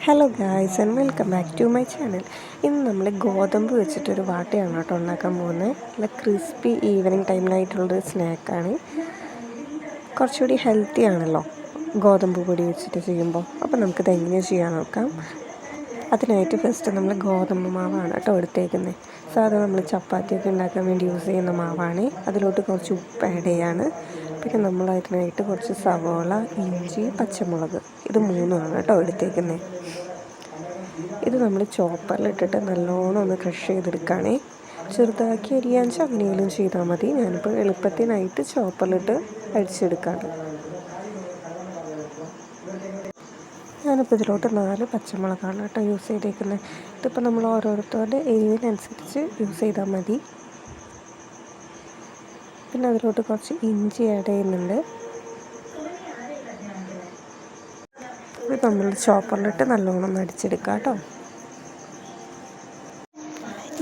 Hello guys and welcome back to my channel. ഇന്ന് നമ്മൾ ഗോതമ്പ് വെച്ചിട്ടൊരു വാട്ടയാണ് കേട്ടോ ഉണ്ടാക്കാൻ പോകുന്നത്. നല്ല ക്രിസ്പി ഈവനിങ് ടൈമിലായിട്ടുള്ളൊരു സ്നാക്കാണ്. കുറച്ചുകൂടി ഹെൽത്തി ആണല്ലോ ഗോതമ്പ് പൊടി വെച്ചിട്ട് ചെയ്യുമ്പോൾ. അപ്പോൾ നമുക്കിത് എങ്ങനെ ചെയ്യാൻ നോക്കാം. അതിനായിട്ട് ഫസ്റ്റ് നമ്മൾ ഗോതമ്പ് മാവാണ് കേട്ടോ എടുത്തേക്കുന്നത്. സാധാരണ നമ്മൾ ചപ്പാത്തിയൊക്കെ ഉണ്ടാക്കാൻ വേണ്ടി യൂസ് ചെയ്യുന്ന മാവാണ്. അതിലോട്ട് കുറച്ച് ഉപ്പ് ആഡ് ചെയ്യാണ്. പിന്നെ നമ്മൾ അതിനായിട്ട് കുറച്ച് സവോള, ഇഞ്ചി, പച്ചമുളക്, ഇത് മൂന്നുമാണ് കേട്ടോ എടുത്തേക്കുന്നത്. ഇത് നമ്മൾ ചോപ്പറിലിട്ടിട്ട് നല്ലോണം ഒന്ന് ക്രഷ് ചെയ്തെടുക്കുകയാണേ. ചെറുതാക്കി അരിയാഞ്ച് അങ്ങനെയും ചെയ്താൽ മതി. ഞാനിപ്പോൾ എളുപ്പത്തിനായിട്ട് ചോപ്പറിലിട്ട് അടിച്ചെടുക്കുകയാണ്. ഞാനിപ്പോൾ ഇതിലോട്ട് 4 പച്ചമുളകാണ് കേട്ടോ യൂസ് ചെയ്തേക്കുന്നത്. ഇതിപ്പോൾ നമ്മൾ ഓരോരുത്തരുടെ എരിവിനനുസരിച്ച് യൂസ് ചെയ്താൽ മതി. പിന്നെ അതിലോട്ട് കുറച്ച് ഇഞ്ചി ആഡ് ചെയ്യുന്നുണ്ട്. ഇത് നമ്മൾ ചോപ്പറിലിട്ട് നല്ലോണം അടിച്ചെടുക്കാം കേട്ടോ.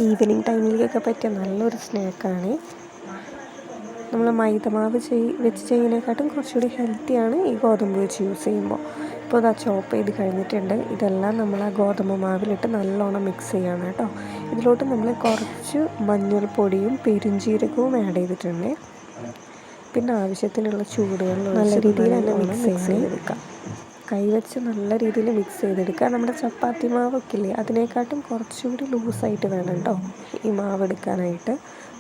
ഈവനിങ് ടൈമിലേക്കൊക്കെ പറ്റിയ നല്ലൊരു സ്നാക്കാണ്. നമ്മൾ മൈദമാവ് വെച്ച് ചെയ്യുന്നതിനെക്കാട്ടും കുറച്ചുകൂടി ഹെൽത്തിയാണ് ഈ ഗോതമ്പ് വെച്ച് യൂസ് ചെയ്യുമ്പോൾ. ഇപ്പോൾ അത് ചോപ്പ് ചെയ്ത് കഴിഞ്ഞിട്ടുണ്ട്. ഇതെല്ലാം നമ്മൾ ആ ഗോതമ്പ് മാവിലിട്ട് നല്ലോണം മിക്സ് ചെയ്യണം കേട്ടോ. ഇതിലോട്ട് നമ്മൾ കുറച്ച് മഞ്ഞൾപ്പൊടിയും പെരുംജീരകവും ആഡ് ചെയ്തിട്ടുണ്ട്. പിന്നെ ആവശ്യത്തിനുള്ള ചൂടുവെള്ളം നല്ല രീതിയിൽ തന്നെ മിക്സ് ചെയ്തെടുക്കാം. കൈവച്ച് നല്ല രീതിയിൽ മിക്സ് ചെയ്തെടുക്കുക. നമ്മുടെ ചപ്പാത്തി മാവൊക്കെ ഇല്ലേ, അതിനെക്കാട്ടും കുറച്ചുകൂടി ലൂസായിട്ട് വേണം കേട്ടോ ഈ മാവ് എടുക്കാനായിട്ട്.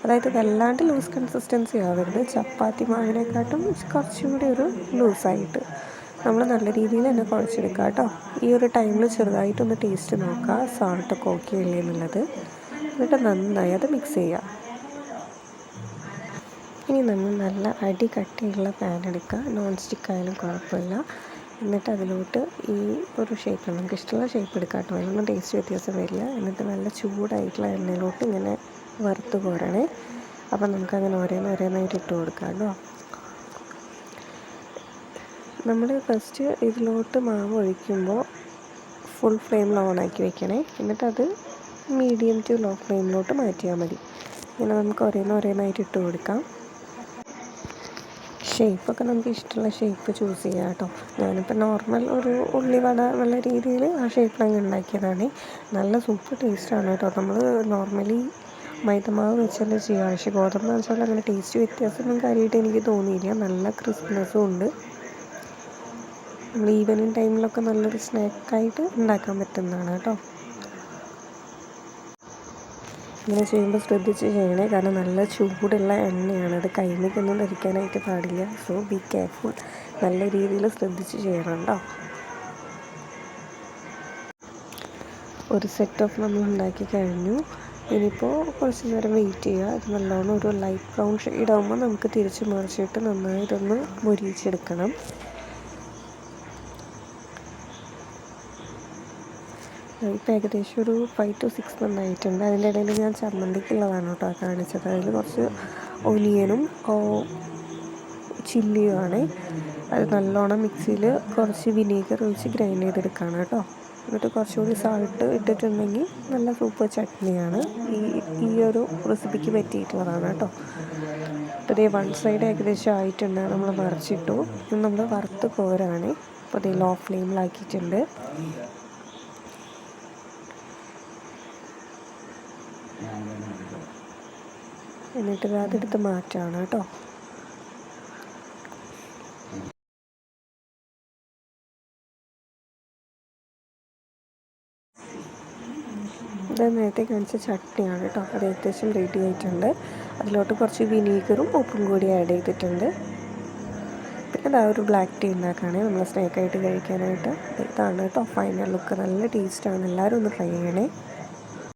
അതായത് വല്ലാണ്ട് ലൂസ് കൺസിസ്റ്റൻസി ആവരുത്. ചപ്പാത്തി മാവിനെക്കാട്ടും കുറച്ചുകൂടി ഒരു ലൂസായിട്ട് നമ്മൾ നല്ല രീതിയിൽ തന്നെ കുഴച്ചെടുക്കുക കേട്ടോ. ഈ ഒരു ടൈമിൽ ചെറുതായിട്ടൊന്ന് ടേസ്റ്റ് നോക്കുക, സാൾട്ടൊക്കെ ഓക്കെ അല്ലേ എന്നുള്ളത്. എന്നിട്ട് നന്നായി അത് മിക്സ് ചെയ്യുക. ഇനി നമ്മൾ നല്ല അടി കട്ടിയുള്ള പാൻ എടുക്കുക. നോൺ സ്റ്റിക്ക് ആയാലും കുഴപ്പമില്ല. എന്നിട്ട് അതിലോട്ട് ഈ ഒരു ഷേപ്പ് നമുക്ക് ഇഷ്ടമുള്ള ഷേപ്പ് എടുക്കാം കേട്ടോ. അതിലൊന്നും ടേസ്റ്റ് വ്യത്യാസം വരില്ല. എന്നിട്ട് നല്ല ചൂടായിട്ടുള്ള എണ്ണയിലോട്ട് ഇങ്ങനെ വറുത്ത് കോരണേ. അപ്പം നമുക്കങ്ങനെ ഓരോന്നായിട്ട് ഇട്ട് കൊടുക്കാം കേട്ടോ. നമ്മൾ ഫസ്റ്റ് ഇതിലോട്ട് മാവ് ഒഴിക്കുമ്പോൾ ഫുൾ ഫ്ലെയിമിൽ ഓണാക്കി വെക്കണേ. എന്നിട്ടത് മീഡിയം ടു ലോ ഫ്ലെയിമിലോട്ട് മാറ്റിയാൽ മതി. ഇങ്ങനെ നമുക്ക് ഓരോന്നായിട്ട് ഇട്ട് കൊടുക്കാം. ഷേപ്പൊക്കെ നമുക്ക് ഇഷ്ടമുള്ള ഷേപ്പ് ചൂസ് ചെയ്യാം കേട്ടോ. ഞാനിപ്പോൾ നോർമൽ ഒരു ഉള്ളിവട നല്ല രീതിയിൽ ആ ഷേപ്പിലങ്ങ് ഉണ്ടാക്കിയതാണ്. നല്ല സൂപ്പർ ടേസ്റ്റാണ് കേട്ടോ. നമ്മൾ നോർമലി മൈദമാവ് വെച്ചല്ലേ ചെയ്യുക. പക്ഷേ ഗോതമ്പ് വെച്ചാൽ അങ്ങനെ ടേസ്റ്റ് വ്യത്യാസമൊന്നും കാര്യമായിട്ട് എനിക്ക് തോന്നിയില്ല. നല്ല ക്രിസ്പിനെസ്സും ഉണ്ട്. നമ്മൾ ഈവനിങ് ടൈമിലൊക്കെ നല്ലൊരു സ്നാക്കായിട്ട് ഉണ്ടാക്കാൻ പറ്റുന്നതാണ് കേട്ടോ. ഇങ്ങനെ ചെയ്യുമ്പോൾ ശ്രദ്ധിച്ച് ചെയ്യണേ, കാരണം നല്ല ചൂടുള്ള എണ്ണയാണ്. അത് കൈമേക്കൊന്നും ധരിക്കാനായിട്ട് പാടില്ല. So be careful. നല്ല രീതിയിൽ ശ്രദ്ധിച്ച് ചെയ്യണം കേട്ടോ. ഒരു സെറ്റ് ഓഫ് നമ്മൾ ഉണ്ടാക്കി കഴിഞ്ഞു. ഇനിയിപ്പോൾ കുറച്ച് നേരം വെയിറ്റ് ചെയ്യുക. ഇത് നല്ലോണം ഒരു ലൈറ്റ് ബ്രൗൺ ഷെയ്ഡ് ആകുമ്പോൾ നമുക്ക് തിരിച്ച് മറിച്ചിട്ട് നന്നായി ഇതൊന്ന് മൊരിയിച്ചെടുക്കണം. ഇപ്പോൾ ഏകദേശം ഒരു 5 to 6 നന്നായിട്ടുണ്ട്. അതിൻ്റെ ഇടയിൽ ഞാൻ ചമ്മന്തിക്കുള്ളതാണ് കേട്ടോ കാണിച്ചത്. അതിൽ കുറച്ച് ഒനിയനും ചില്ലിയുമാണ്. അത് നല്ലോണം മിക്സിയിൽ കുറച്ച് വിനീഗർ ഒഴിച്ച് ഗ്രൈൻഡ് ചെയ്തെടുക്കുകയാണ് കേട്ടോ. എന്നിട്ട് കുറച്ചുകൂടി സാൾട്ട് ഇട്ടിട്ടുണ്ടെങ്കിൽ നല്ല സൂപ്പർ ചട്നിയാണ്. ഈ ഒരു റെസിപ്പിക്ക് പറ്റിയിട്ടുള്ളതാണ് കേട്ടോ. അപ്പോൾ ഇതേ വൺ സൈഡ് ഏകദേശം ആയിട്ടുണ്ട്. നമ്മൾ മറിച്ചിട്ടു. ഇത് നമ്മൾ വറുത്ത് കോരാണ്. അപ്പോൾ ഇതേ ലോ ഫ്ലെയിമിലാക്കിയിട്ടുണ്ട്. എന്നിട്ട് അതെടുത്ത് മാറ്റാണ് കേട്ടോ. ഇത് നേരത്തെ കാണിച്ച ചട്നിയാണ് കേട്ടോ. അത് ഏകദേശം റെഡി ആയിട്ടുണ്ട്. അതിലോട്ട് കുറച്ച് വിനീഗറും ഉപ്പും കൂടി ആഡ് ചെയ്തിട്ടുണ്ട്. പിന്നെ അതാ ഒരു ബ്ലാക്ക് ടീ ഉണ്ടാക്കുകയാണ് നമ്മൾ സ്നാക്കായിട്ട് കഴിക്കാനായിട്ട്. ഇതാണ് കേട്ടോ ഫൈനൽ ലുക്ക്. നല്ല ടേസ്റ്റാണ്. എല്ലാവരും ഒന്ന് ട്രൈ ചെയ്യണേ.